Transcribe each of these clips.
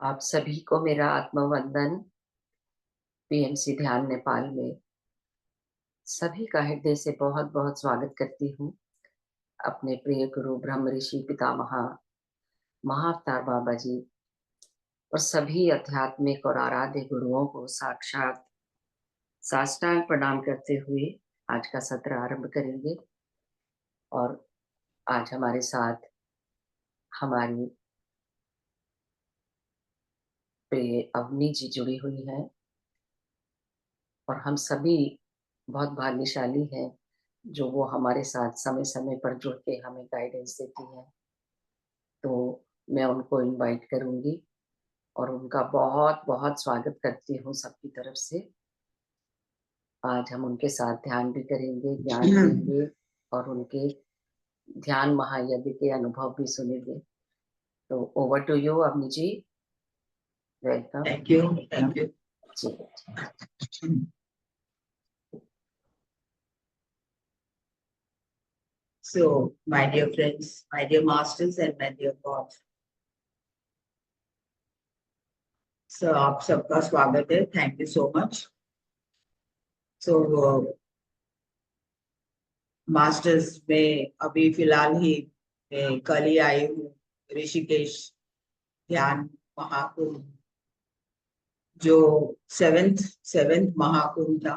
आप सभी को मेरा आत्मवंदन। पीएमसी ध्यान नेपाल में सभी का हृदय से बहुत बहुत स्वागत करती हूँ। अपने प्रिय गुरु ब्रह्म ऋषि पितामह महाअवतार बाबा जी और सभी आध्यात्मिक और आराध्य गुरुओं को साक्षात साष्टांग प्रणाम करते हुए आज का सत्र आरंभ करेंगे। और आज हमारे साथ हमारी प्रिय अवनी जी जुड़ी हुई हैं और हम सभी बहुत भाग्यशाली हैं जो वो हमारे साथ समय समय पर जुड़ के हमें गाइडेंस देती हैं। तो मैं उनको इनवाइट करूंगी और उनका बहुत बहुत स्वागत करती हूँ सबकी तरफ से। आज हम उनके साथ ध्यान भी करेंगे, ज्ञान लेंगे और उनके ध्यान महायज्ञ के अनुभव भी सुनेंगे। तो over to you Avani ji, welcome. Thank you ji. So, my dear friends, my dear masters and my dear God. So, आप सबका स्वागत है. Thank you so much. So, masters में अभी फिलहाल ही मैं कल ही आई हूँ ऋषिकेश ध्यान महाकुंभ, जो सेवेंथ महाकुंभ था.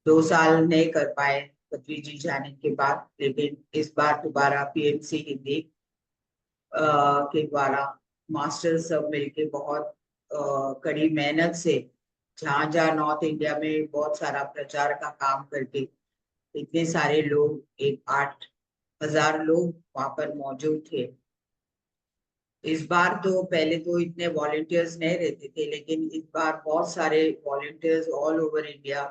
2 साल नहीं कर पाए पृथ्वी जी जाने के बाद, लेकिन इस बार दोबारा पीएमसी हिंदी के द्वारा मास्टर सब मिलके बहुत कड़ी मेहनत से जहाँ जहाँ नॉर्थ इंडिया में बहुत सारा प्रचार का काम करके इतने सारे लोग, 8,000 लोग वहां पर मौजूद थे. इस बार तो पहले तो इतने वॉलेंटियर्स नहीं रहते थे, लेकिन इस बार बहुत सारे वॉलेंटियर्स ऑल ओवर इंडिया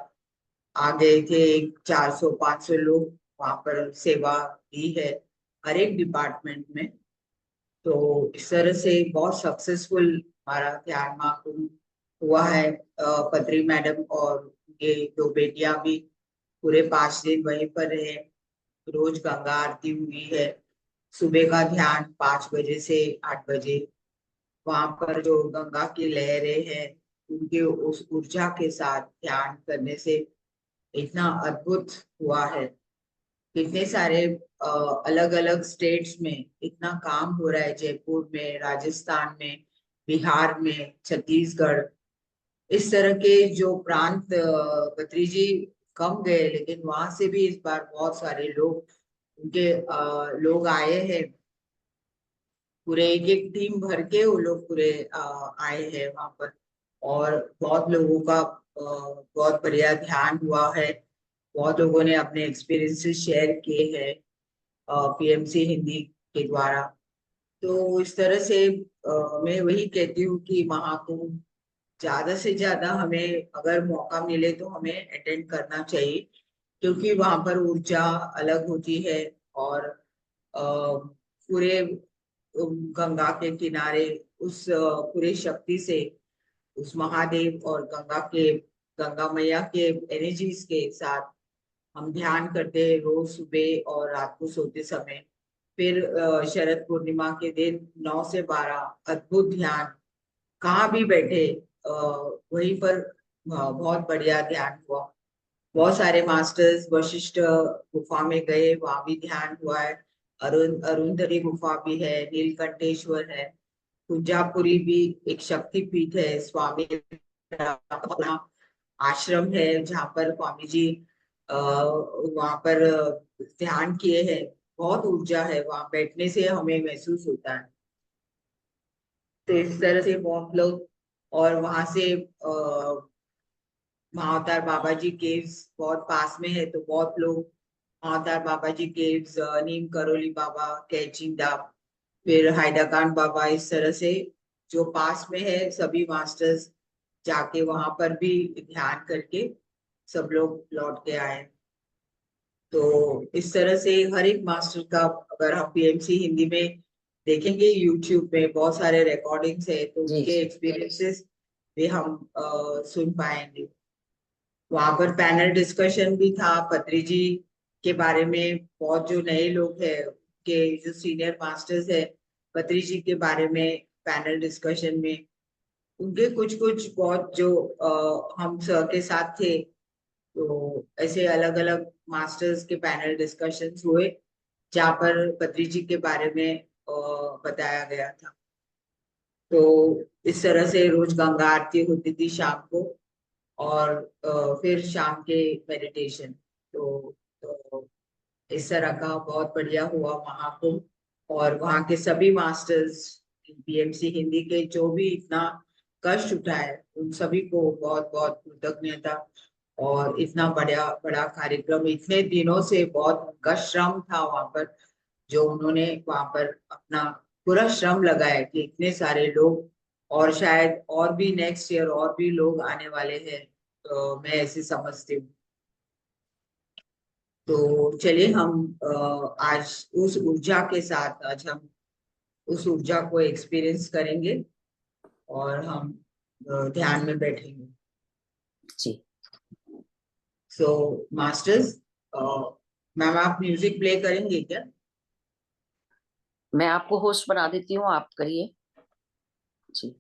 आ गए थे. 400-500 लोग वहां पर सेवा दी है हर एक डिपार्टमेंट में. तो इस तरह से बहुत सक्सेसफुल हमारा ध्यान महाकुंभ हुआ है. पत्री मैडम और ये 2 बेटियां भी पूरे 5 दिन वहीं पर रहे. रोज गंगा आरती हुई है. सुबह का ध्यान 5 बजे से 8 बजे. वहां पर जो गंगा की लहरें हैं, उनके उस ऊर्जा के साथ ध्यान करने से इतना अद्भुत हुआ है. कितने सारे अलग अलग स्टेट्स में इतना काम हो रहा है. जयपुर में, राजस्थान में, बिहार में, छत्तीसगढ़, इस तरह के जो प्रांत बद्री जी कम गए, लेकिन वहां से भी इस बार बहुत सारे लोग, उनके लोग आए हैं. पूरे एक एक टीम भर के वो लोग पूरे आए हैं वहां पर. और बहुत लोगों का बहुत बढ़िया ध्यान हुआ है. बहुत लोगों ने अपने एक्सपीरियंसेस शेयर किए हैं पीएमसी हिंदी के द्वारा. तो इस तरह से मैं वही कहती हूँ कि महाकुंभ ज्यादा से ज्यादा हमें अगर मौका मिले तो हमें अटेंड करना चाहिए, क्योंकि वहां पर ऊर्जा अलग होती है. और पूरे गंगा के किनारे उस पूरे शक्ति से, उस महादेव और गंगा मैया के एनर्जीज के साथ हम ध्यान करते हैं रोज सुबह और रात को सोते समय. फिर शरद पूर्णिमा के दिन 9 से 12 अद्भुत ध्यान. कहाँ भी बैठे वहीं पर बहुत बढ़िया ध्यान हुआ. बहुत सारे मास्टर्स वशिष्ठ गुफा में गए, वहां भी ध्यान हुआ है. अरुंधरी गुफा भी है, नीलकंठेश्वर है, कुंजापुरी भी एक शक्तिपीठ है, स्वामी अपना आश्रम है जहाँ पर स्वामी जी वहां पर ध्यान किए हैं. बहुत ऊर्जा है वहां बैठने से, हमें महसूस होता है. तो इस तरह से बहुत लोग, और वहां से महाअवतार बाबा जी केव्स बहुत पास में है, तो बहुत लोग महाअवतार बाबा जी केव्स, नीम करोली बाबा, कैचिंदा, फिर हैदरखान बाबा, इस तरह से जो पास में है सभी मास्टर्स जाके वहां पर भी ध्यान करके सब लोग लौट के आए. तो इस तरह से हर एक मास्टर का, अगर हम पीएमसी हिंदी में देखेंगे यूट्यूब पे बहुत सारे रिकॉर्डिंग्स है, तो जी उनके जी। एक्सपीरियंसेस भी हम सुन पाएंगे. वहां पर पैनल डिस्कशन भी था पत्री जी के बारे में. बहुत जो नए लोग हैं के जो सीनियर मास्टर्स है, पत्री जी के बारे में पैनल डिस्कशन में उनके कुछ कुछ बहुत जो हम सर के साथ थे, तो ऐसे अलग अलग मास्टर्स के पैनल डिस्कशंस हुए जहाँ पर बद्री जी के बारे में बताया गया था। तो इस तरह से रोज गंगा आरती होती थी शाम को, और फिर शाम के मेडिटेशन। तो इस तरह का बहुत बढ़िया हुआ महाकुंभ। और वहाँ के सभी मास्टर्स पीएमसी हिंदी के जो भी इतना कष्ट उठाए, उन सभी को बहुत बहुत कृतज्ञता। और इतना बड़ा बड़ा कार्यक्रम, इतने दिनों से बहुत उनका श्रम था वहां पर, जो उन्होंने वहां पर अपना पूरा श्रम लगाया कि इतने सारे लोग, और शायद और भी नेक्स्ट ईयर और भी लोग आने वाले हैं, तो मैं ऐसे समझती हूँ। तो चलिए हम आज उस ऊर्जा के साथ, आज हम उस ऊर्जा को एक्सपीरियंस करेंगे और हम ध्यान में बैठेंगे। जी। सो मास्टर्स, मैम आप म्यूजिक प्ले करेंगे क्या? मैं आपको होस्ट बना देती हूँ, आप करिए। जी।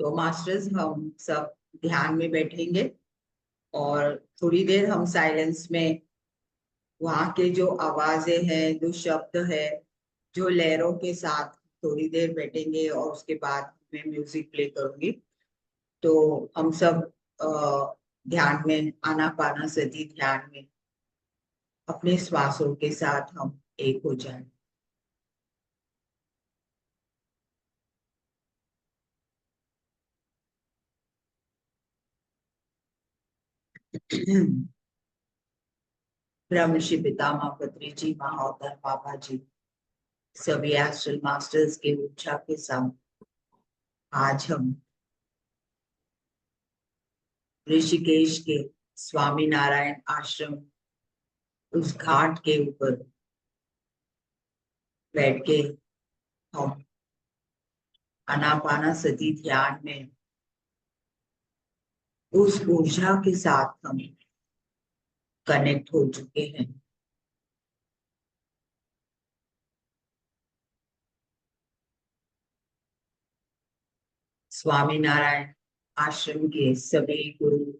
तो मास्टर्स हम सब ध्यान में बैठेंगे और थोड़ी देर हम साइलेंस में वहाँ के जो आवाजें हैं, जो शब्द है, जो लहरों के साथ थोड़ी देर बैठेंगे, और उसके बाद मैं म्यूजिक प्ले करूंगी। तो हम सब ध्यान में, आनापानसति ध्यान में अपने श्वासों के साथ हम एक हो जाएं। ब्रह्मर्षि पितामह बद्री जी, महाअवतार बाबा जी, सभी एस्ट्रल मास्टर्स के ऊर्जा के साथ आज हम ऋषिकेश के स्वामी नारायण आश्रम, उस घाट के ऊपर बैठ के हम आनापानसति ध्यान में उस ऊर्जा के साथ हम कनेक्ट हो चुके हैं। स्वामी नारायण आश्रम के सभी गुरु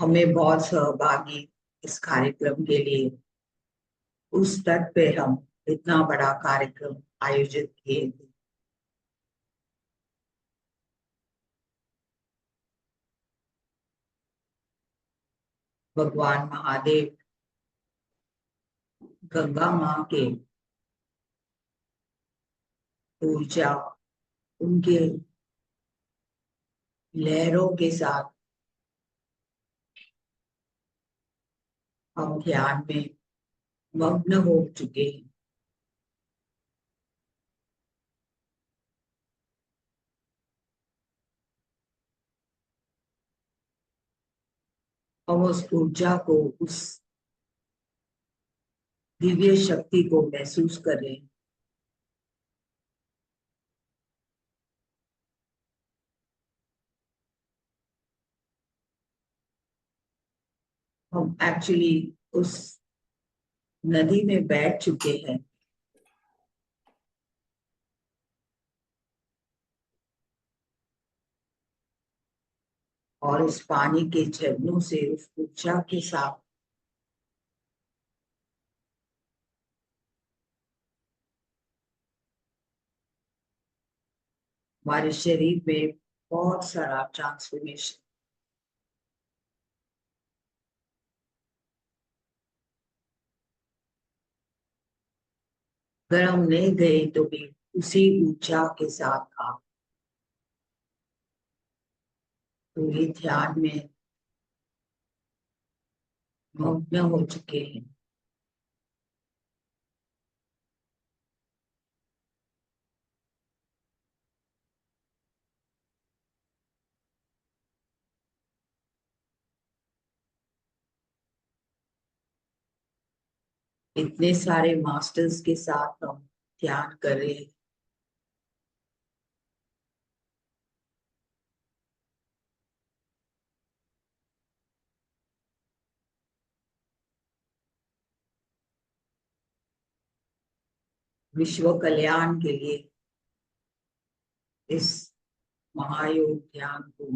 हमें बहुत सहभागी इस कार्यक्रम के लिए, उस तट पे हम इतना बड़ा कार्यक्रम आयोजित किए थे। भगवान महादेव, गंगा माँ के ऊर्जा, उनके लहरों के साथ हम ध्यान में मग्न हो चुके हैं। हम उस ऊर्जा को, उस दिव्य शक्ति को महसूस कर रहे हैं। हम एक्चुअली उस नदी में बैठ चुके हैं, और उस पानी के झरनों से, उस ऊर्जा के साथ हमारे शरीर में बहुत सारा ट्रांसफॉर्मेशन। अगर हम नहीं गए तो भी उसी ऊर्जा के साथ आप पूरे ध्यान में मग्न हो चुके हैं। इतने सारे मास्टर्स के साथ हम ध्यान करें। विश्व कल्याण के लिए इस महायोग ध्यान को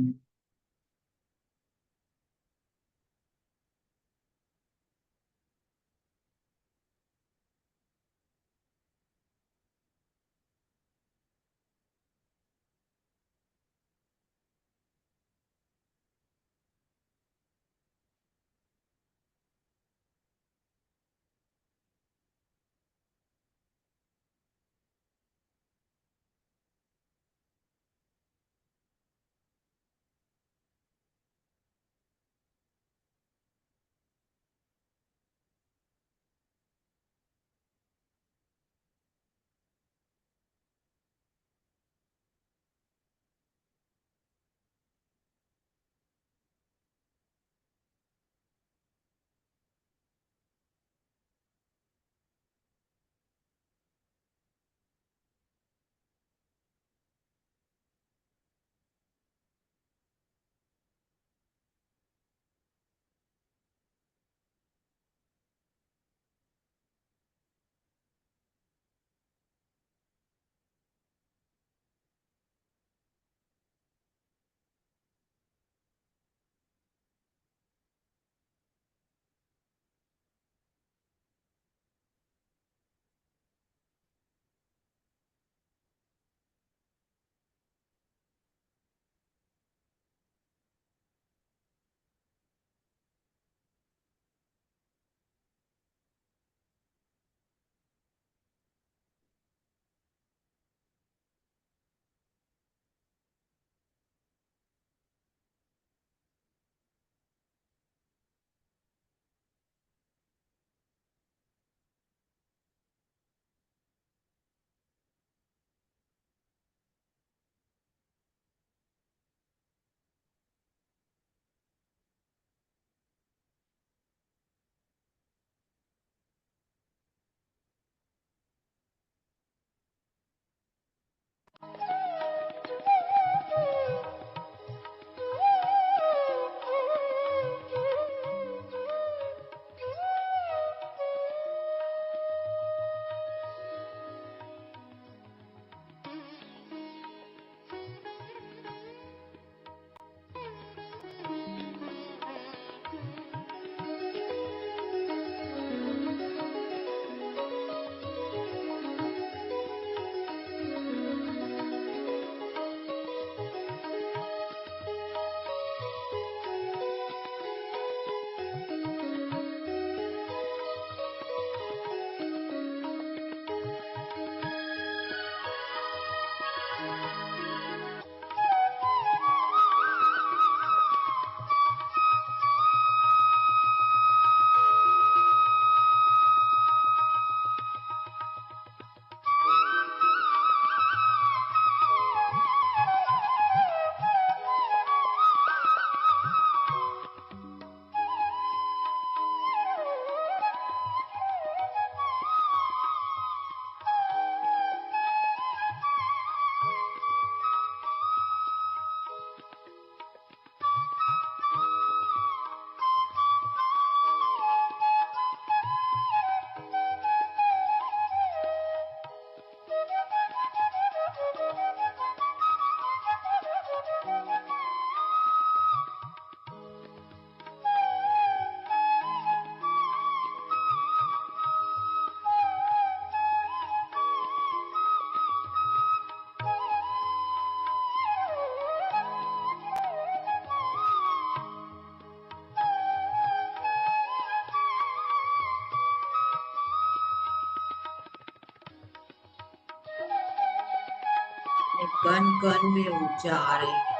कण कण में ऊर्जा आ रही है।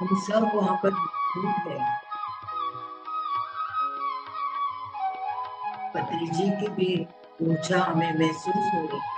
हम सब वहां पर मौजूद है। पत्री जी की भी ऊर्जा हमें महसूस हो रही है।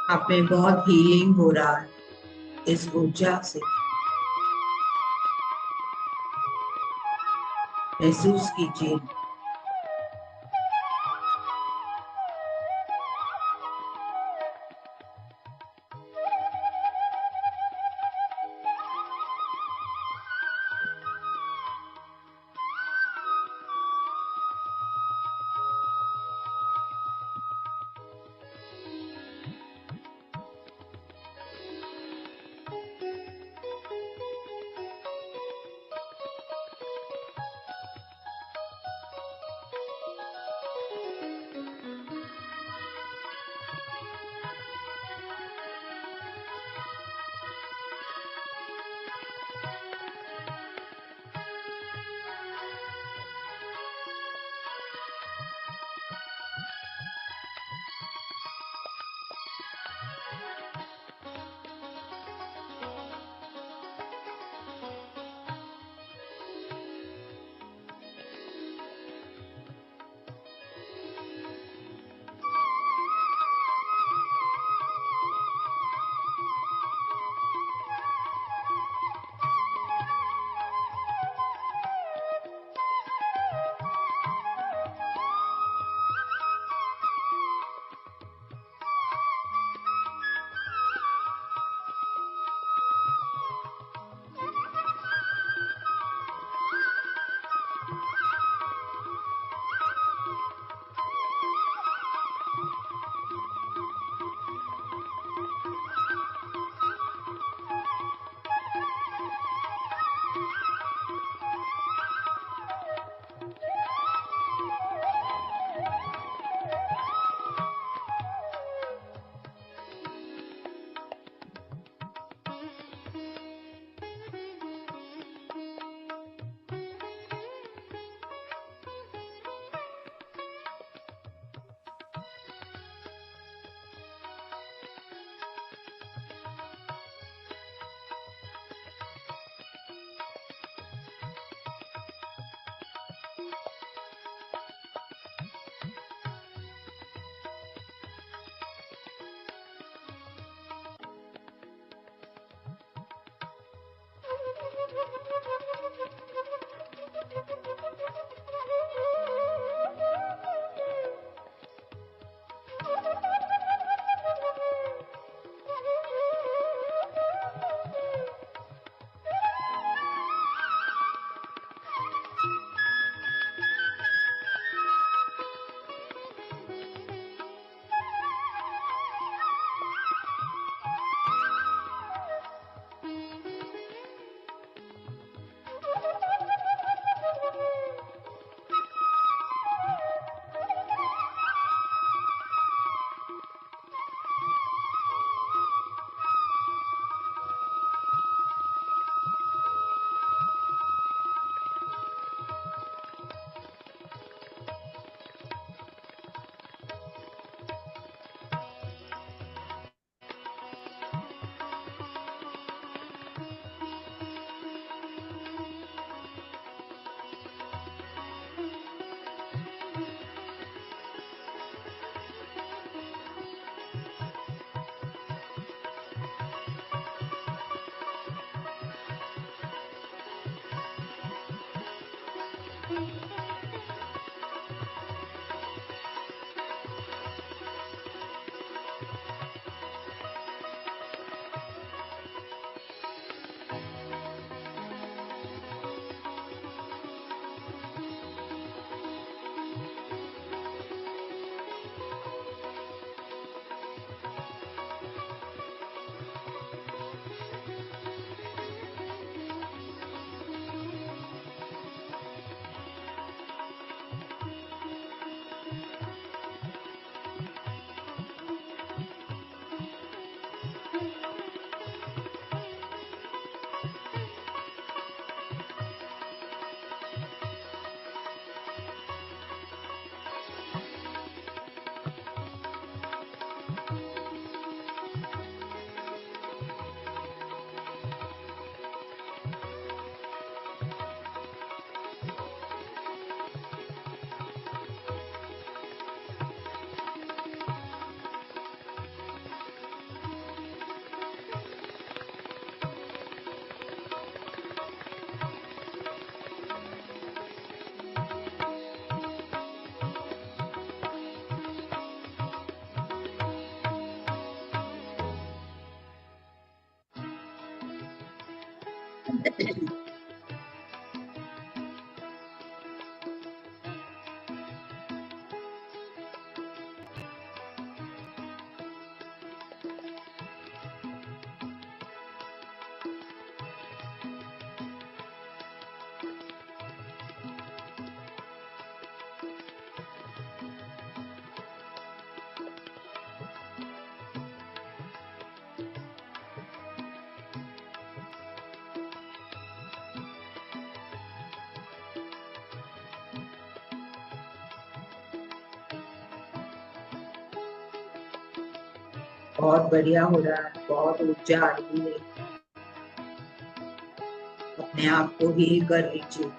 आप में बहुत हीलिंग हो रहा है इस ऊर्जा से। महसूस कीजिए। बहुत बढ़िया हो रहा है, बहुत ऊर्जा आ रही है। अपने आप को हील कर लीजिए।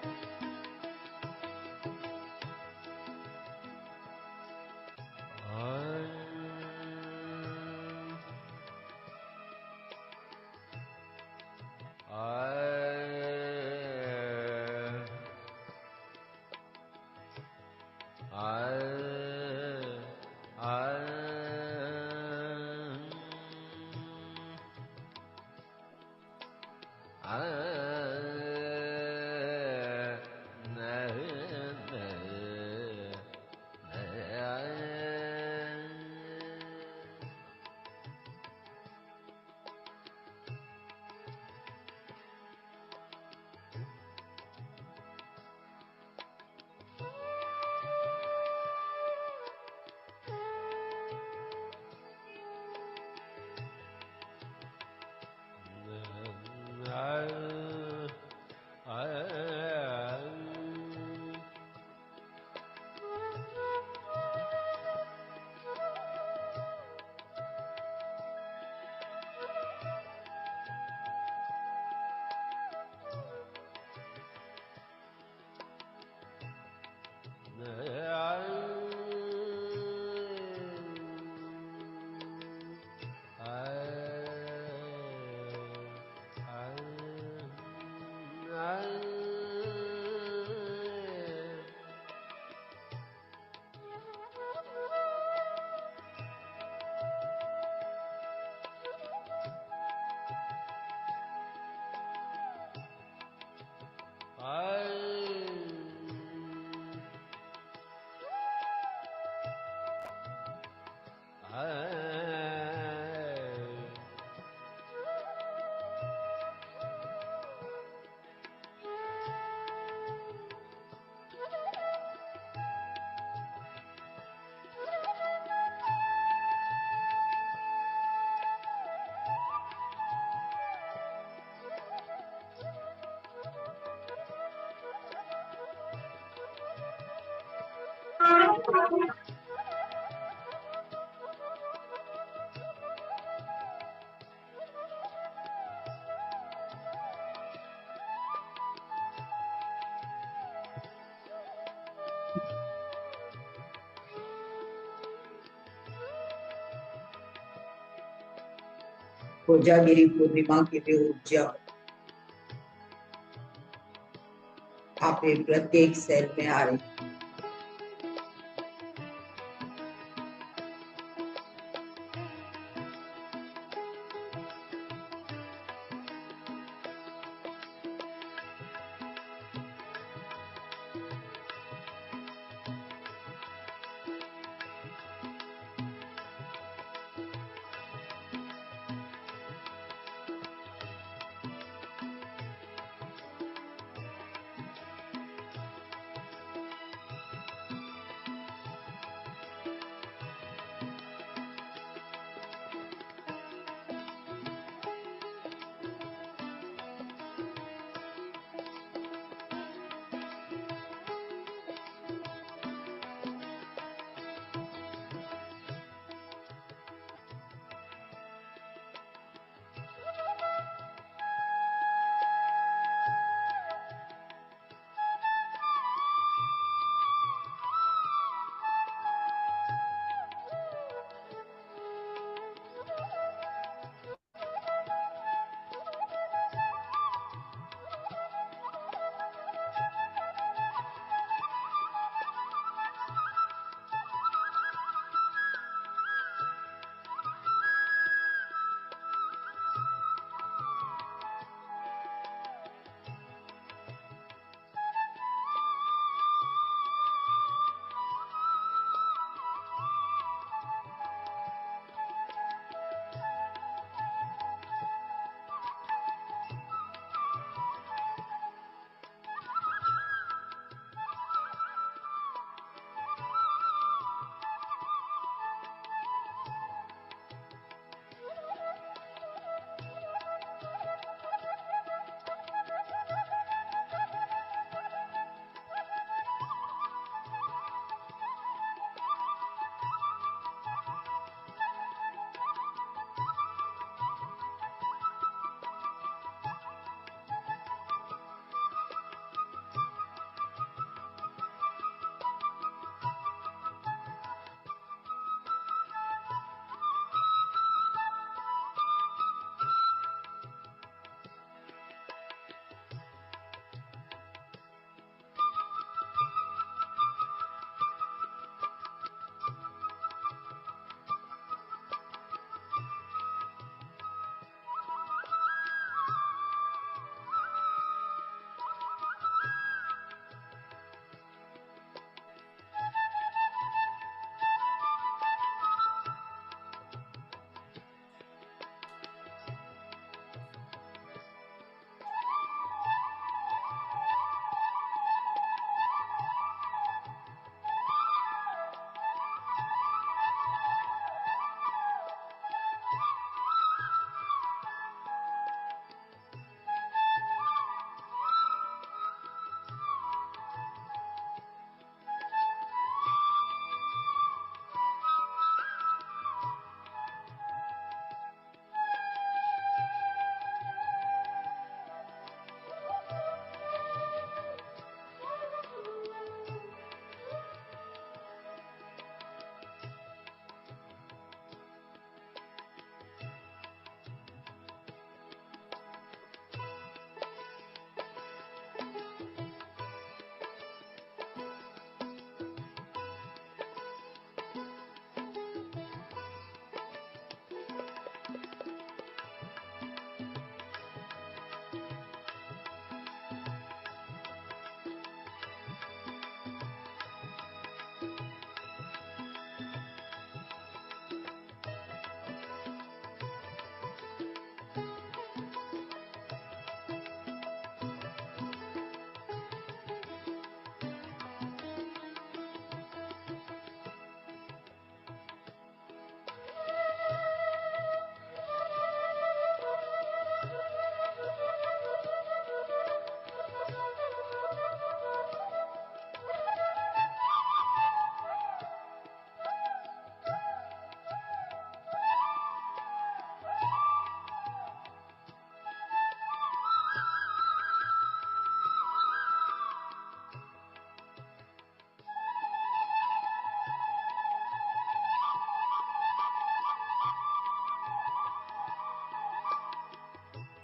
कोजागिरी पूर्णिमा की भी ऊर्जा आपके प्रत्येक सेल में आ रही है।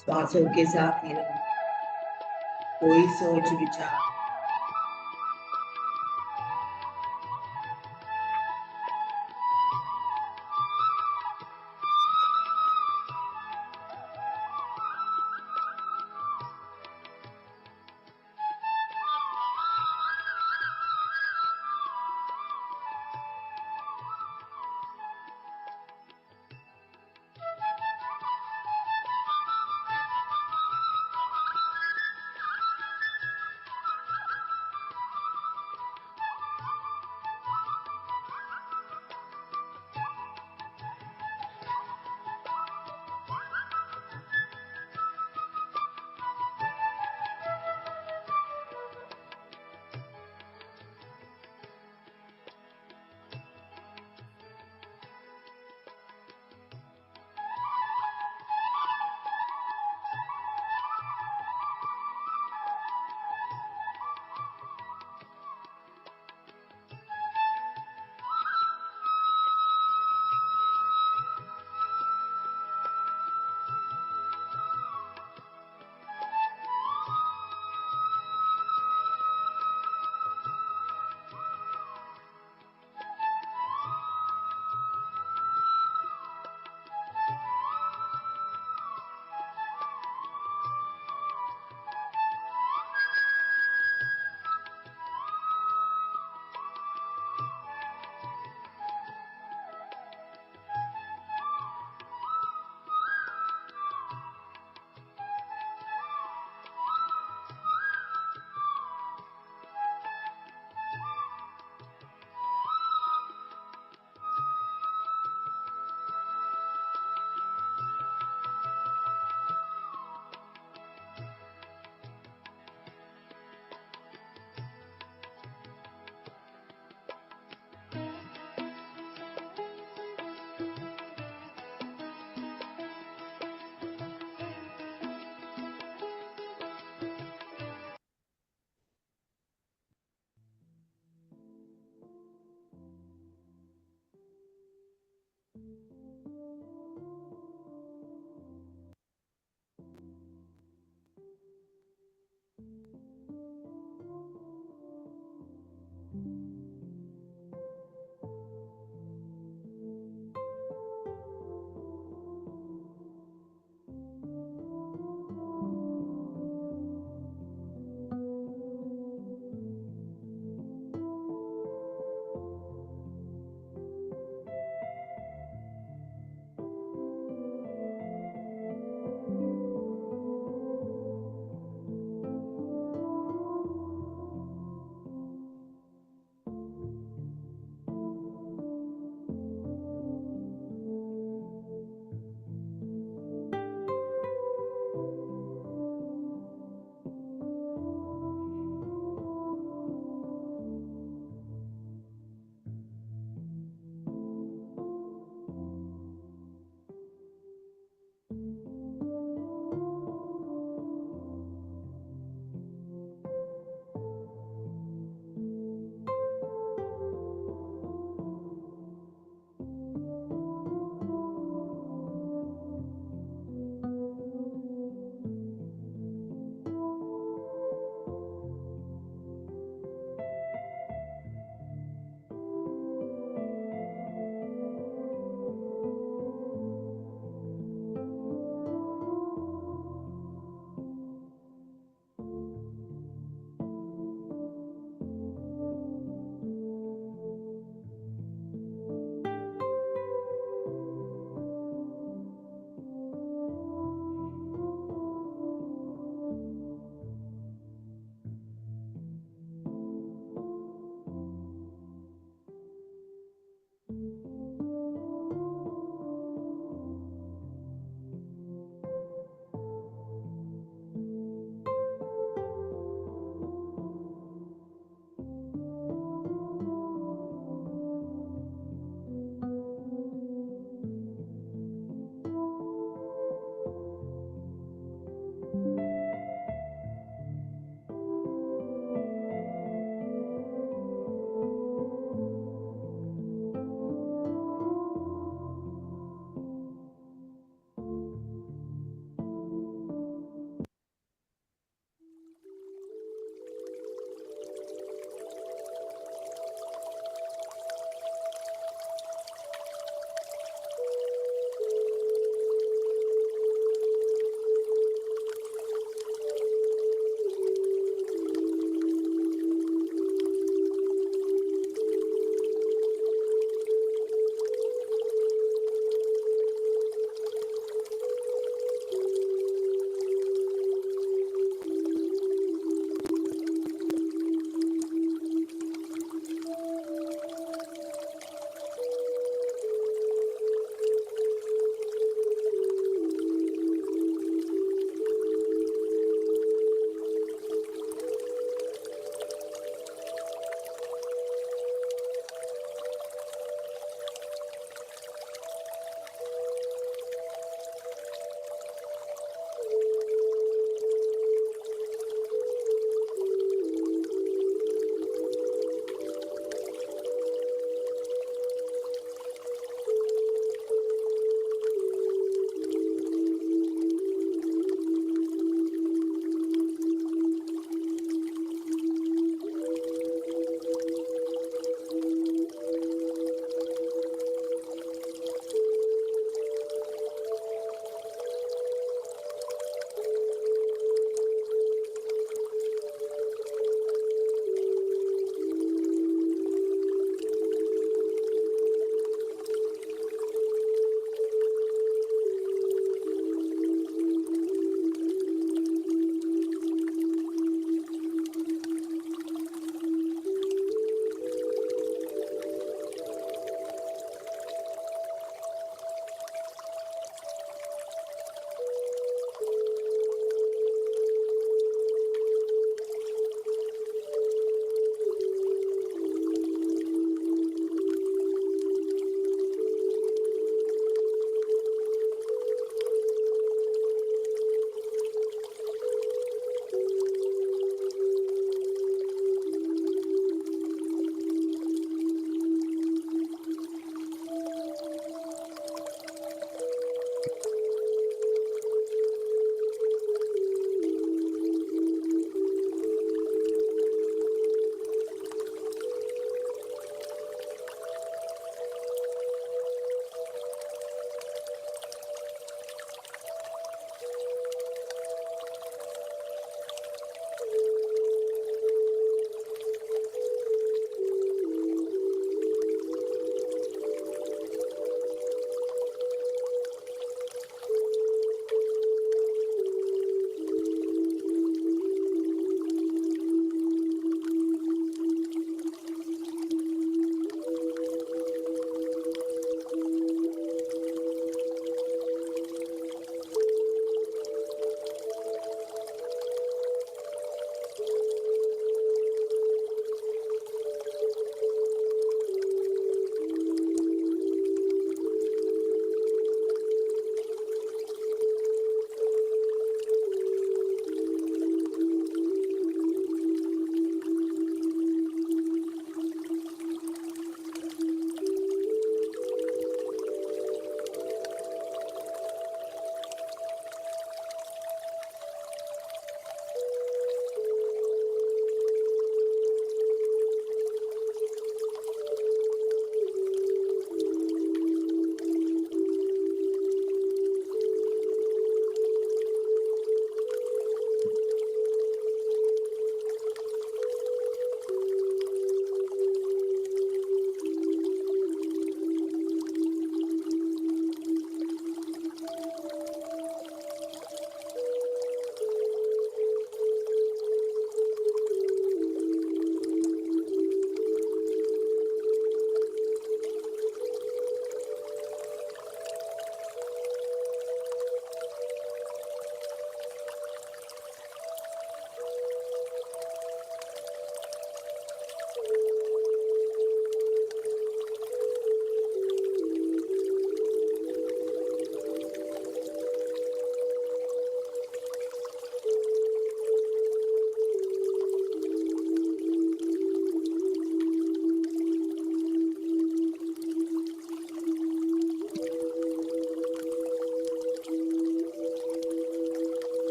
श्वासों के साथ ही रहो, कोई सोच विचार।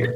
यू।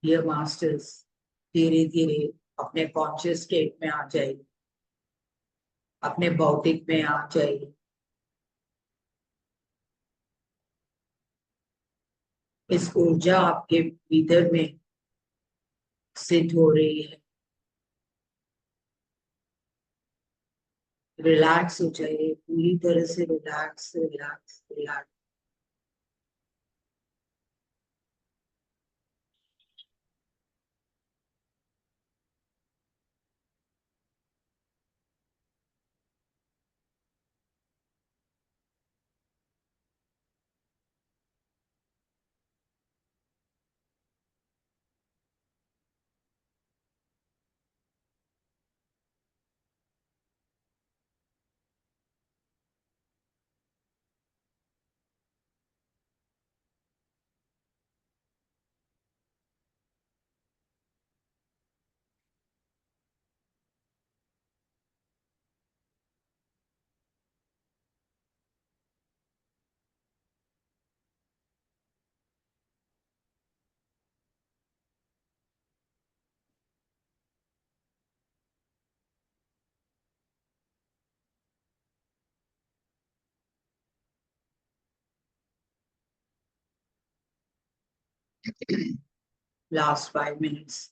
डियर मास्टर्स, धीरे धीरे अपने कॉन्शियस स्टेट में आ जाइए, अपने भौतिक में आ जाइए। इस ऊर्जा आपके भीतर में सिद्ध हो रही है। रिलैक्स हो जाइए, पूरी तरह से relax relax relax. Last 5 minutes.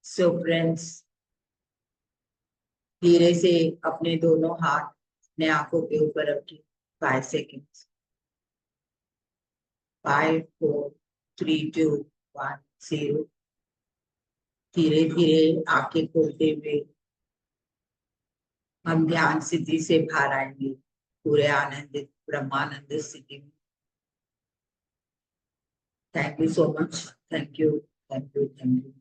So friends, धीरे से अपने दोनों हाथ अपने आंखों के ऊपर रखिए। 5 सेकेंड्स। 5, 4, 3, 2, 1, 0। धीरे धीरे आंखें खोलते हुए हम ध्यान स्थिति से बाहर आएंगे, पूरे आनंदित ब्रह्मानंद स्थिति में। Thank you so much. Thank you, thank you, thank you.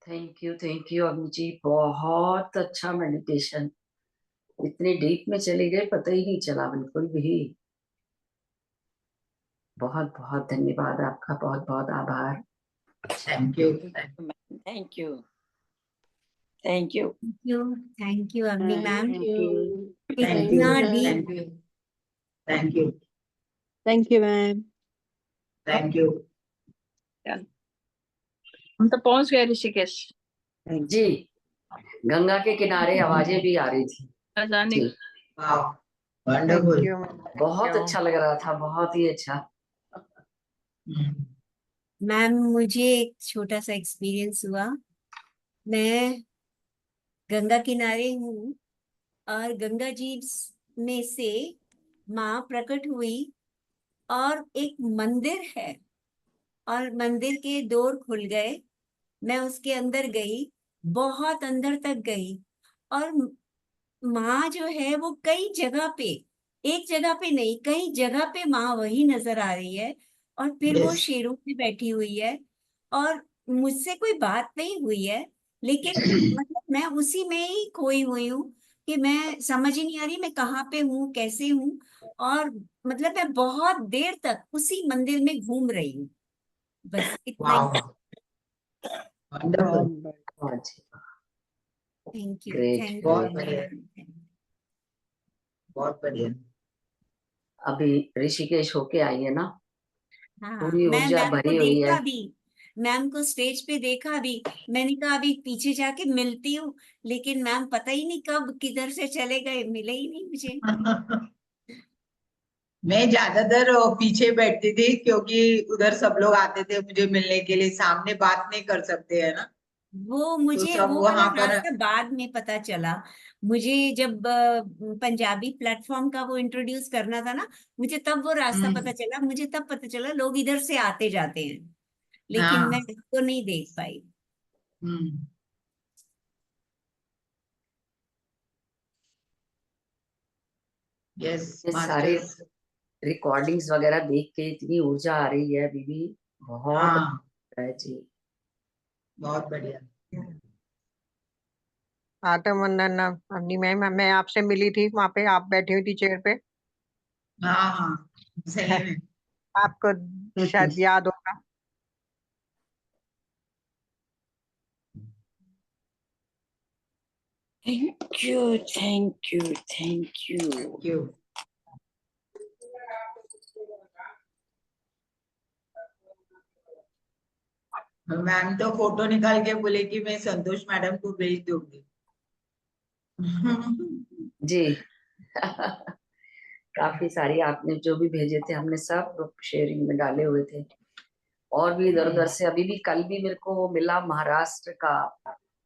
Thank you अभी जी, बहुत अच्छा मेडिटेशन। इतने डीप में चले गए, पता ही नहीं चला बिल्कुल भी। बहुत बहुत धन्यवाद आपका, बहुत बहुत आभार। Thank you. Thank you, thank you, thank you Avni ma'am. Thank you, इतना deep. Thank you, thank you, thank you ma'am. Thank you. हम तो पहुंच गए ऋषिकेश। जी, गंगा के किनारे आवाजें भी आ रही थी जाने जी। वाह, थैंक वंडरफुल। यू बहुत अच्छा लग रहा था, बहुत ही अच्छा। मैम, मुझे एक छोटा सा एक्सपीरियंस हुआ। मैं गंगा किनारे हूँ और गंगा जी में से माँ प्रकट हुई और एक मंदिर है और मंदिर के डोर खुल गए। मैं उसके अंदर गई, बहुत अंदर तक गई और माँ जो है वो कई जगह पे, एक जगह पे नहीं कई जगह पे माँ वही नजर आ रही है। और फिर वो यस। शेरों पे बैठी हुई है और मुझसे कोई बात नहीं हुई है, लेकिन मतलब मैं उसी में ही खोई हुई हूँ कि मैं समझ ही नहीं आ रही मैं कहाँ पे हूँ, कैसे हूँ। और मतलब मैं बहुत देर तक उसी मंदिर में घूम रही हूँ, बस इतना ही। वाह, वंडरफुल। बहुत thank you, great thank you. बहुत बढ़िया, बहुत बढ़िया। अभी ऋषिकेश होके आई है ना, हाँ, पूरी मैं ऊर्जा मैम को भरी हुई है। देखा भी, मैम को स्टेज पे देखा भी। मैंने कहा अभी पीछे जाके मिलती हूँ, लेकिन मैम पता ही नहीं कब किधर से चले गए, मिले ही नहीं मुझे। मैं ज्यादातर पीछे बैठती थी क्योंकि उधर सब लोग आते थे मुझे मिलने के लिए, सामने बात नहीं कर सकते है ना, वो तो मुझे सब वो वाला वहां पर। रास्ता बाद में पता चला। मुझे जब पंजाबी प्लेटफॉर्म का वो इंट्रोड्यूस करना था ना, मुझे तब वो रास्ता पता चला। मुझे तब पता चला लोग इधर से आते जाते हैं, लेकिन मैं हाँ। इसको नहीं देख पाई। हम्म। यस ये सारे मास्टर्स। रिकॉर्डिंग्स वगैरह देख के इतनी ऊर्जा आ रही है अभी भी, बहुत हाँ, अच्छा है जी। बहुत बढ़िया। आत्म वंदन अवनी मैम, मैं आपसे मिली थी वहां पे, आप बैठी हुई थी चेयर पे। हाँ हाँ, सही में। आपको शायद याद होगा। Thank you, thank you, thank you. Thank you. Ma'am तो फोटो निकाल के बोले कि मैं संतोष मैडम को भेज दूंगी। जी। काफी सारी आपने जो भी भेजे थे, हमने सब ग्रुप शेयरिंग में डाले हुए थे। और भी इधर उधर से, अभी भी कल भी मेरे को मिला महाराष्ट्र का,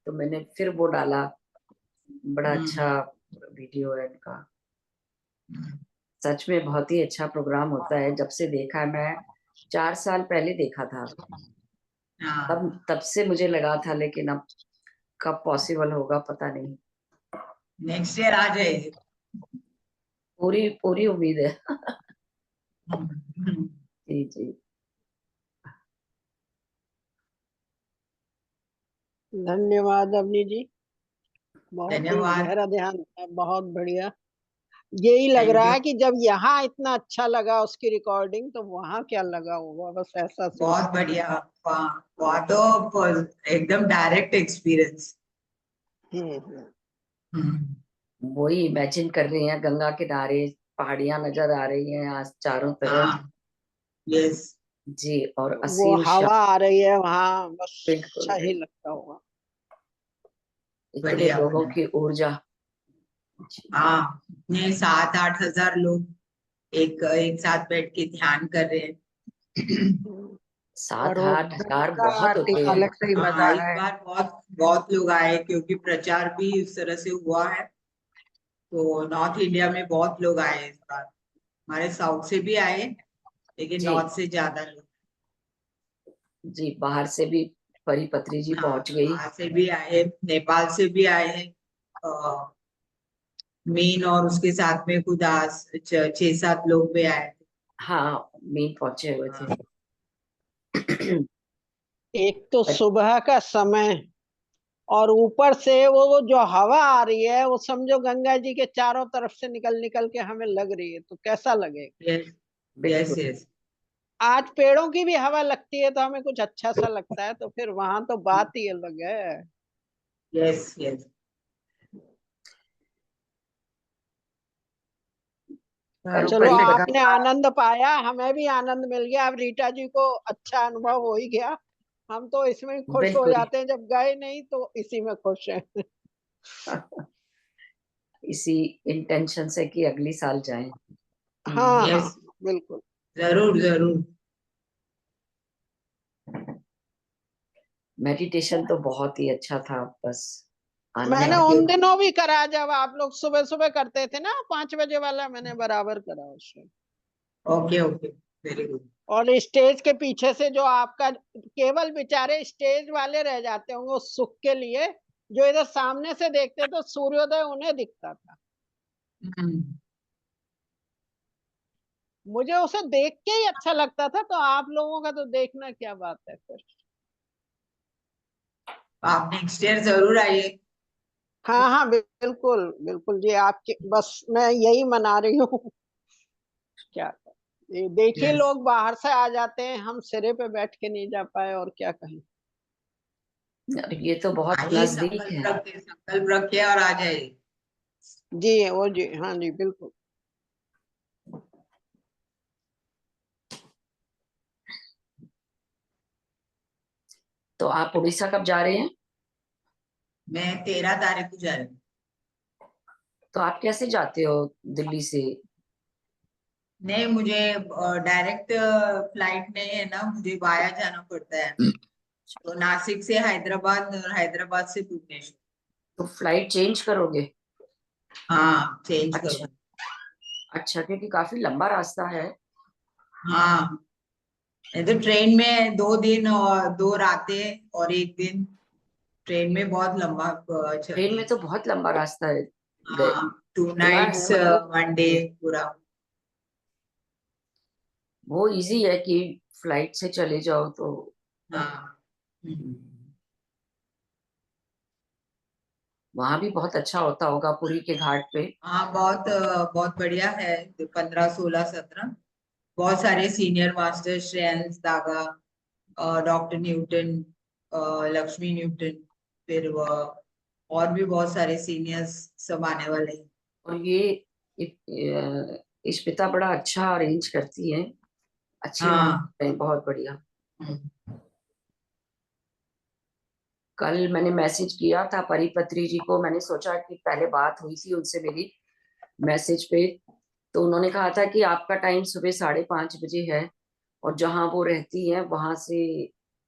तो मैंने फिर वो डाला। बड़ा अच्छा वीडियो है इनका, सच में बहुत ही अच्छा प्रोग्राम होता है। जब से देखा है, मैं 4 साल पहले देखा था, हाँ, तब से मुझे लगा था, लेकिन अब कब पॉसिबल होगा पता नहीं। नेक्स्ट ईयर आ जाएगी। पूरी पूरी उम्मीद है। हम्म। जी जी। धन्यवाद अवनी जी, बहुत ही धन्यवाद। गहरा ध्यान है, बहुत बढ़िया। यही लग थैंक रहा यू। है कि जब यहाँ इतना अच्छा लगा उसकी रिकॉर्डिंग, तो वहाँ क्या लगा होगा, बस ऐसा बहुत सोचते हैं। बढ़िया। वहाँ तो एकदम डायरेक्ट एक्सपीरियंस। वही इमेजिन कर रही हैं, गंगा किनारे पहाड़ियां नजर आ रही हैं आज चारों तरफ। हाँ। यस। जी, और वो असीम हवा आ रही है वहाँ, बस बिल्कुल अच्छा ही बिल्कुल, लगता होगा। इतने बढ़िया लोगों बढ़िया। की ऊर्जा। हाँ, इतने 7-8 हजार लोग एक साथ बैठ के ध्यान कर रहे हैं। 7-8 हजार गंगा बहुत आरती होते का हैं। अलग से ही मजा हाँ, इस है। बार बहुत बहुत लोग आए क्योंकि प्रचार भी उस तरह से हुआ है, तो नॉर्थ इंडिया में बहुत लोग आए इस बार। हमारे साउथ से भी आए, लेकिन जी नॉर्थ से ज्यादा लोग। जी, बाहर से भी परिपत्री जी हाँ, पहुंच गई। बाहर से भी आए, नेपाल से भी आए हैं। मीन और उसके साथ में खुद 6-7 लोग भी आए थे। हाँ, मीन पहुंचे हुए थे। हाँ, एक तो पर सुबह का समय, और ऊपर से वो जो हवा आ रही है, वो समझो गंगा जी के चारों तरफ से निकल निकल के हमें लग रही है, तो कैसा लगेगा। यस बिल्कुल यस यस आज पेड़ों की भी हवा लगती है तो हमें कुछ अच्छा सा लगता है, तो फिर वहां तो बात ही अलग है। Yes yes. कल चलो, परिपत्री आपने आनंद पाया, हमें भी आनंद मिल गया। अब रीटा जी को अच्छा अनुभव हो ही गया। हम तो इसमें खुश हो बिल्कुल जाते हैं, जब गए नहीं तो इसी में खुश हैं। इसी इंटेंशन से कि अगली साल जाएं। हाँ हाँ, यस, बिल्कुल। जरूर जरूर। मेडिटेशन तो बहुत ही अच्छा था, बस आनंद मैंने आ थैंक यू। उन दिनों भी करा जब आप लोग सुबह सुबह करते थे ना, 5 बजे वाला, मैंने बराबर करा उसमें। Okay okay, very good. और स्टेज के पीछे से जो आपका, केवल बेचारे स्टेज वाले रह जाते होंगे उस सुख के लिए, जो इधर सामने से देखते तो सूर्योदय उन्हें दिखता था। मुझे उसे देख के ही अच्छा लगता था, तो आप लोगों का तो देखना क्या बात है फिर। आप नेक्स्ट ईयर जरूर आइए। हाँ हाँ, बिल्कुल बिल्कुल जी, आपके बस मैं यही मना रही हूँ। क्या ये देखिए, यस, लोग बाहर से आ जाते हैं, हम सिरे पे बैठ के नहीं जा पाए, और क्या कहें। ये तो बहुत आइए, नजदीक है। संकल्प रखिए और आ जाइए। जी वो जी, हाँ जी, बिल्कुल। तो आप उड़ीसा कब जा रहे हैं? मैं 13 तारीख को जा रही हूँ। तो आप कैसे जाते हो दिल्ली से? नहीं, मुझे डायरेक्ट फ्लाइट नहीं है ना, मुझे वाया जाना पड़ता है। तो नासिक से हैदराबाद और हैदराबाद से भुवनेश्वर। तो फ्लाइट चेंज करोगे? हाँ, चेंज अच्छा करूँ। अच्छा, क्योंकि काफी लंबा रास्ता है। हाँ, नहीं तो ट्रेन में 2 दिन और 2 रातें और 1 दिन। ट्रेन में बहुत लंबा ट्रेन जर्नी में है। तो बहुत लंबा रास्ता है। गए हाँ, 2 नाइट्स सुना है मैंने। 1 डे पूरा। वो इजी है कि फ्लाइट से चले जाओ तो। हाँ। वहां भी बहुत अच्छा होता होगा पुरी के घाट पे। हाँ, बहुत बढ़िया है। 15, 16, 17 बहुत सारे सीनियर मास्टर, श्रेयांश दागा, डॉक्टर न्यूटन, लक्ष्मी न्यूटन, फिर और भी बहुत सारे सीनियर्स सब आने वाले हैं। और ये इश्पिता बड़ा अच्छा अरेंज करती है। अच्छे हाँ। माहौल में, बहुत बढ़िया। हम्म, कल मैंने मैसेज किया था परिपत्री जी को, मैंने सोचा कि पहले बात हुई थी उनसे मेरी मैसेज पे, तो उन्होंने कहा था कि आपका टाइम सुबह 5:30 बजे है और जहां वो रहती है वहां से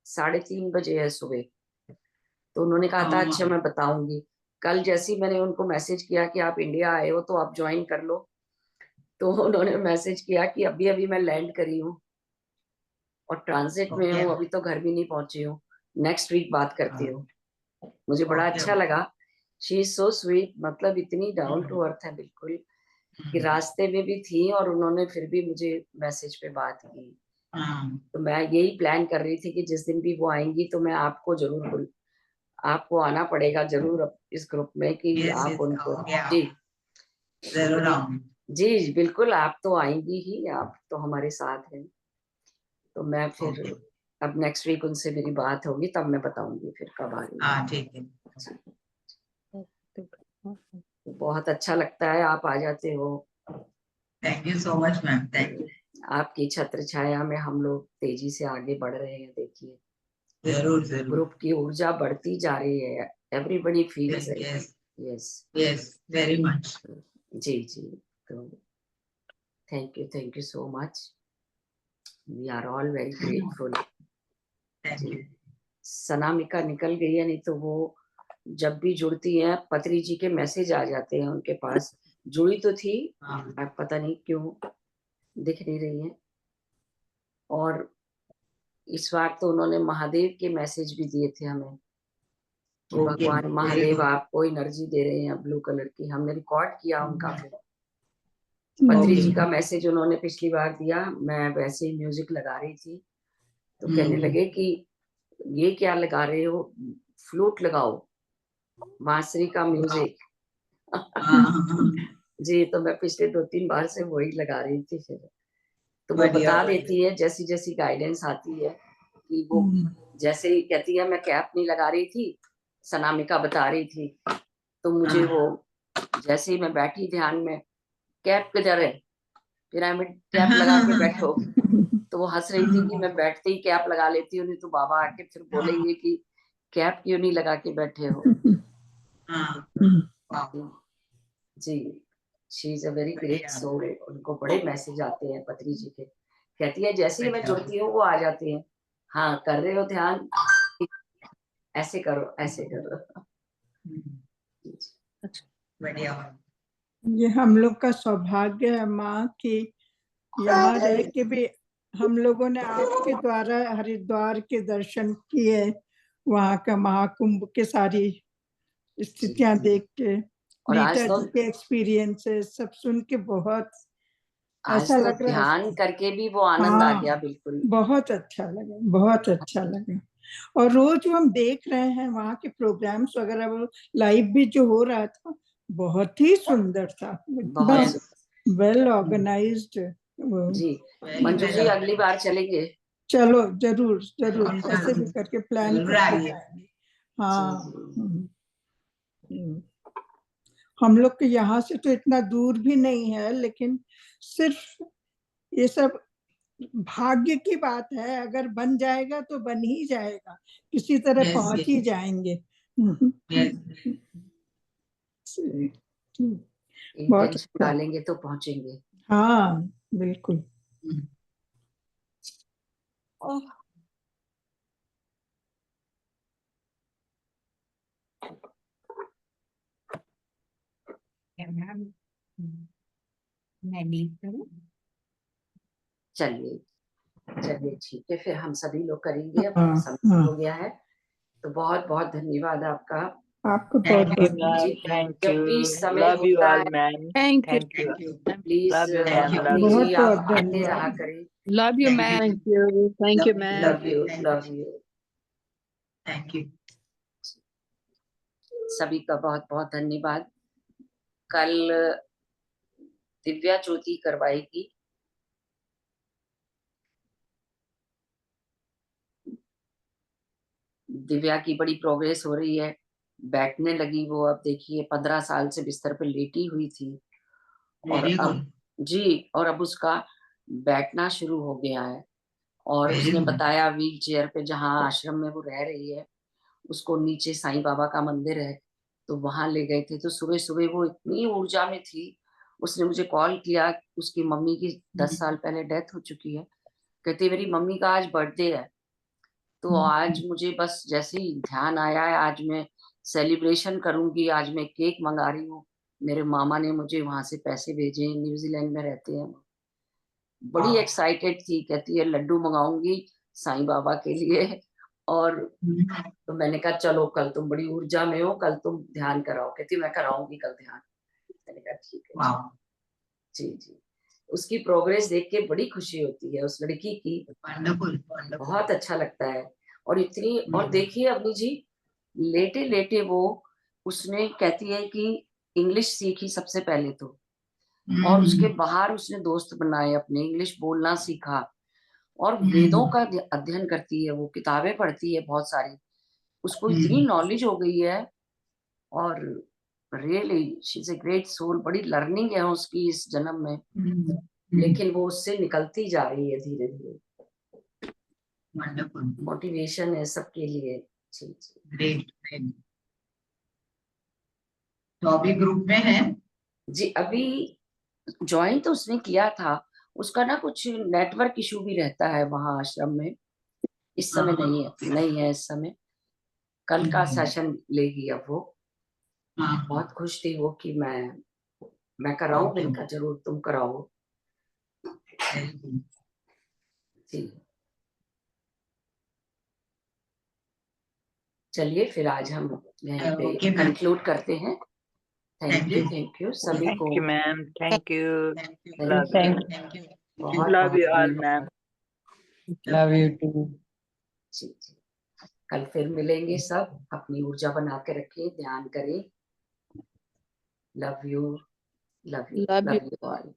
3:30 बजे है सुबह। तो उन्होंने कहा था अच्छा हाँ, मैं बताऊंगी। कल जैसे ही मैंने उनको मैसेज किया कि आप इंडिया आए हो तो आप ज्वाइन कर लो, तो उन्होंने मैसेज किया कि अभी अभी मैं लैंड करी हूँ और ट्रांजिट में ओके हूँ, अभी तो घर भी नहीं पहुंची हूँ, नेक्स्ट वीक बात करती हूँ। मुझे बड़ा ओके अच्छा ओके। लगा। शी इज सो स्वीट, मतलब इतनी डाउन टू अर्थ है बिल्कुल, कि रास्ते में भी थी और उन्होंने फिर भी मुझे मैसेज पे बात की। हाँ, तो मैं यही प्लान कर रही थी कि जिस दिन भी वो आएंगी तो मैं आपको जरूर आपको आना पड़ेगा जरूर इस ग्रुप में कि यस आप यस, उनको। आओगे जी, आप, जरूर आऊंगी। जी बिल्कुल, आप तो आएंगी ही, आप तो हमारे साथ हैं। तो मैं फिर ओके। अब नेक्स्ट वीक उनसे मेरी बात होगी तब मैं बताऊंगी फिर कब आ रही हाँ, ठीक है। हूँ। बहुत अच्छा लगता है आप आ जाते हो। Thank you so much ma'am, thank you. आपकी छत्र छाया में हम लोग तेजी से आगे बढ़ रहे हैं, देखिए जरूर जरूर। ग्रुप की ऊर्जा बढ़ती जा रही है, everybody feels it. Yes yes. Yes, very much. जी जी, तो thank you so much, we are all very grateful. Thank जी, you. सनामिका निकल गई है, नहीं तो वो जब भी जुड़ती है पत्री जी के मैसेज आ जाते हैं उनके पास। जुड़ी तो थी, हाँ, अब पता नहीं क्यों दिख नहीं रही है। और इस बार तो उन्होंने महादेव के मैसेज भी दिए थे हमें कि Okay, भगवान very महादेव good. आपको एनर्जी दे रहे हैं ब्लू कलर की। हमने रिकॉर्ड किया उनका, फिर पत्री जी का मैसेज उन्होंने पिछली बार दिया, मैं वैसे ही म्यूजिक लगा रही थी तो कहने लगे कि ये क्या लगा रहे हो, फ्लूट लगाओ, बांसुरी का म्यूजिक। हाँ, जी, तो मैं पिछले 2-3 बार से वही लगा रही थी। फिर तो वो बढ़िया, बता बढ़िया। देती है जैसी जैसी गाइडेंस आती है कि वो जैसे ही कहती है मैं कैप नहीं लगा रही थी, सनामिका बता रही थी, तो मुझे हाँ। वो जैसे ही मैं बैठी ध्यान में, कैप किधर है, पिरामिड कैप लगा के बैठो। तो वो हंस रही थी कि मैं बैठते ही कैप लगा लेती हूँ, नहीं तो बाबा आके फिर बोलेंगे कि कैप क्यों नहीं लगा के बैठे हो। हाँ, wow, जी, she is a very great soul. उनको बड़े मैसेज आते हैं पत्री जी के, कहती है जैसे ही मैं बढ़िया। जुड़ती हूँ वो आ जाते हैं, हाँ कर रहे हो ध्यान, ऐसे करो ऐसे करो। बढ़िया। ये हम लोग का सौभाग्य है माँ की, यहाँ रह के भी हम लोगों ने आपके द्वारा हरिद्वार के दर्शन किए, वहाँ का महाकुंभ के सारी स्थितियां देख के, और आज रीटा तो जी के एक्सपीरियंसेस सब सुन के बहुत आज ऐसा तो लग रहा है। ध्यान करके भी वो आनंद आ गया बिल्कुल। बहुत अच्छा लगा, बहुत अच्छा लगा। और रोज हम देख रहे हैं वहाँ के प्रोग्राम्स वगैरह, वो लाइव भी जो हो रहा था बहुत ही सुंदर था, बहुत वेल ऑर्गेनाइज्ड। जी, मंजू जी अगली बार चलेंगे। चलो जरूर जरूर, ऐसे भी करके प्लान जरूर करके आइए। जाएंगे। हाँ, जी, हम लोग के यहाँ से तो इतना दूर भी नहीं है, लेकिन सिर्फ ये सब भाग्य की बात है, अगर बन जाएगा तो बन ही जाएगा, किसी तरह Yes, पहुंच yes. ही जाएंगे। Yes. बहुत इंटेंशन अच्छा। डालेंगे तो पहुंचेंगे। हाँ बिल्कुल। ओह, मैं लीव करूं? चलिए चलिए ठीक है, फिर हम सभी लोग करेंगे, अब हाँ समय हाँ, हो गया है। तो बहुत बहुत धन्यवाद आपका। आपको Thank बहुत you, बहुत ma'am. जी, Thank जब भी you. समय Love you होता all, है ma'am. Thank you. Thank you. Thank you. Please Love you, ma'am. Love अपनी you. बहुत जी बहुत आप आते रहा धन्यवाद। करें। Love you, Thank ma'am. you. Thank you. Thank you, Love you. ma'am. Love you love you. Thank you. सभी का बहुत बहुत धन्यवाद। कल दिव्या ज्योति करवाएगी, दिव्या की बड़ी प्रोग्रेस हो रही है, बैठने लगी वो। अब देखिए 15 साल से बिस्तर पे लेटी हुई थी और Very अब good. जी, और अब उसका बैठना शुरू हो गया है। और Very उसने good. बताया व्हील चेयर पे, जहाँ आश्रम में वो रह रही है, उसको नीचे साईं बाबा का मंदिर है, तो वहां ले गए थे। तो सुबह सुबह वो इतनी ऊर्जा में थी, उसने मुझे कॉल किया। उसकी मम्मी की 10 साल पहले डेथ हो चुकी है, कहती मेरी मम्मी का आज बर्थडे है। तो आज मुझे बस जैसे ही ध्यान आया है, आज मैं सेलिब्रेशन करूंगी, आज मैं केक मंगा रही हूँ। मेरे मामा ने मुझे वहां से पैसे भेजे, न्यूजीलैंड में रहते हैं। बड़ी Wow. एक्साइटेड थी, कहती है लड्डू मंगाऊंगी साईं बाबा के लिए। और तो मैंने कहा चलो, कल तुम बड़ी ऊर्जा में हो, कल तुम ध्यान कराओ। कहती मैं कराऊंगी कल ध्यान। मैंने कहा ठीक है Wow. जी जी। उसकी प्रोग्रेस देख के बड़ी खुशी होती है उस लड़की की, Wonderful. Wonderful. बहुत अच्छा लगता है। और इतनी, और देखिए अवनी जी, लेटे लेटे वो, उसने कहती है कि इंग्लिश सीखी सबसे पहले तो, और उसके बाहर उसने दोस्त बनाए अपने, इंग्लिश बोलना सीखा, और वेदों का अध्ययन करती है वो, किताबें पढ़ती है बहुत सारी, उसको इतनी नॉलेज हो गई है। और really she is a great soul, बड़ी लर्निंग है उसकी इस जन्म में, लेकिन वो उससे निकलती जा रही है धीरे धीरे। Wonderful. मोटिवेशन है सबके लिए। जी जी। Great. Great. तो अभी ग्रुप में है। जी अभी ज्वाइन तो उसने किया था, उसका ना कुछ नेटवर्क इशू भी रहता है वहाँ आश्रम में, इस समय नहीं है इस समय। कल का सेशन लेगी अब वो। बहुत खुश थी वो कि मैं कराऊं, मैंने कहा जरूर तुम कराओ। जी चलिए फिर आज हम यहीं पे Okay, ma'am. कंक्लूड करते हैं। थैंक यू सभी को। Thank you, ma'am. Thank you. Love Love you. Thank you. बहुत Love you all, धन्यवाद। ma'am. Love you too. जी जी कल फिर मिलेंगे सब। अपनी ऊर्जा बना के रखिए, ध्यान करें। Love you Love you. All, love you all.